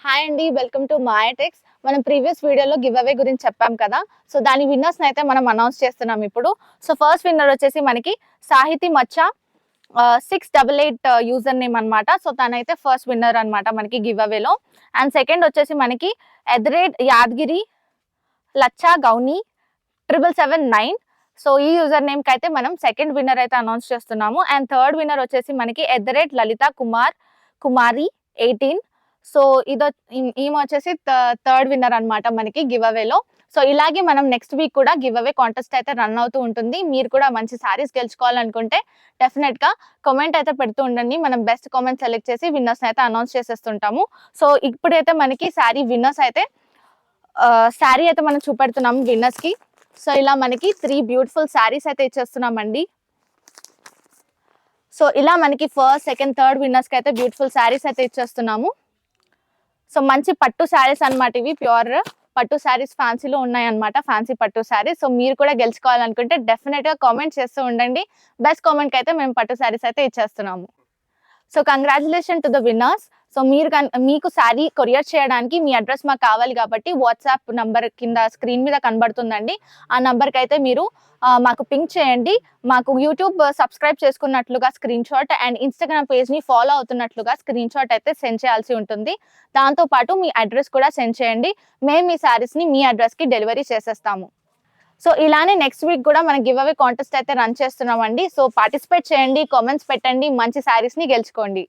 Hi అండి, welcome to మాయాటెక్స్. మనం previous వీడియోలో గివ్ అవే గురించి చెప్పాం కదా. సో దాని విన్నర్స్ అయితే మనం అనౌన్స్ చేస్తున్నాం ఇప్పుడు. సో ఫస్ట్ విన్నర్ వచ్చేసి మనకి సాహితీ మచ్చ 688 యూజర్ నేమ్ అనమాట. సో తనైతే ఫస్ట్ విన్నర్ అనమాట మనకి గివ్ అవేలో. అండ్ సెకండ్ వచ్చేసి మనకి యాదగిరి లచ్చా గౌని 7779. సో ఈ యూజర్ నేమ్ కి అయితే మనం సెకండ్ విన్నర్ అయితే అనౌన్స్ చేస్తున్నాము. అండ్ థర్డ్ విన్నర్ వచ్చేసి మనకి లలిత కుమారి 18. సో ఈమె వచ్చేసి థర్డ్ విన్నర్ అనమాట మనకి గివ్ అవేలో. సో ఇలాగే మనం నెక్స్ట్ వీక్ కూడా గివ్ అవే కాంటెస్ట్ అయితే రన్ అవుతూ ఉంటుంది. మీరు కూడా మంచి సారీస్ గెలుచుకోవాలనుకుంటే డెఫినెట్ గా కామెంట్ అయితే పెడుతూ ఉండండి. మనం బెస్ట్ కామెంట్ సెలెక్ట్ చేసి విన్నర్స్ అయితే అనౌన్స్ చేసేస్తుంటాము. సో ఇప్పుడైతే మనకి శారీ విన్నర్స్ అయితే శారీ అయితే మనం చూపెడుతున్నాము విన్నర్స్ కి. సో ఇలా మనకి 3 బ్యూటిఫుల్ శారీస్ అయితే ఇచ్చేస్తున్నామండి. సో ఇలా మనకి ఫస్ట్ సెకండ్ థర్డ్ విన్నర్స్ కి అయితే బ్యూటిఫుల్ శారీస్ అయితే ఇచ్చేస్తున్నాము. సో మంచి పట్టు శారీస్ అన్నమాట, ఇవి ప్యూర్ పట్టు శారీస్ ఫ్యాన్సీలో ఉన్నాయి అన్నమాట, ఫ్యాన్సీ పట్టు శారీస్. సో మీరు కూడా గెలుచుకోవాలనుకుంటే డెఫినెట్ గా కామెంట్ చేస్తూ ఉండండి. బెస్ట్ కామెంట్ కి అయితే మేము పట్టు శారీస్ అయితే ఇచ్చేస్తున్నాము. So congratulation to the winners. So మీకు శారీ కొరియర్ చేయడానికి మీ అడ్రస్ మాకు కావాలి కాబట్టి వాట్సాప్ నంబర్ కింద స్క్రీన్ మీద కనబడుతుందండి. ఆ నంబర్కి అయితే మీరు మాకు పింక్ చేయండి. మాకు యూట్యూబ్ సబ్స్క్రైబ్ చేసుకున్నట్లుగా స్క్రీన్ షాట్ అండ్ ఇన్స్టాగ్రామ్ పేజ్ని ఫాలో అవుతున్నట్లుగా స్క్రీన్ షాట్ అయితే సెండ్ చేయాల్సి ఉంటుంది. దాంతోపాటు మీ అడ్రస్ కూడా సెండ్ చేయండి. మేము మీ శారీస్ని మీ అడ్రస్కి డెలివరీ చేసేస్తాము. సో ఇలానే నెక్స్ట్ వీక్ కూడా మనం గివ్ అవే కాంటెస్ట్ అయితే రన్ చేస్తున్నామండి. సో పార్టిసిపేట్ చేయండి, కామెంట్స్ పెట్టండి, మంచి శారీస్ని గెలుచుకోండి.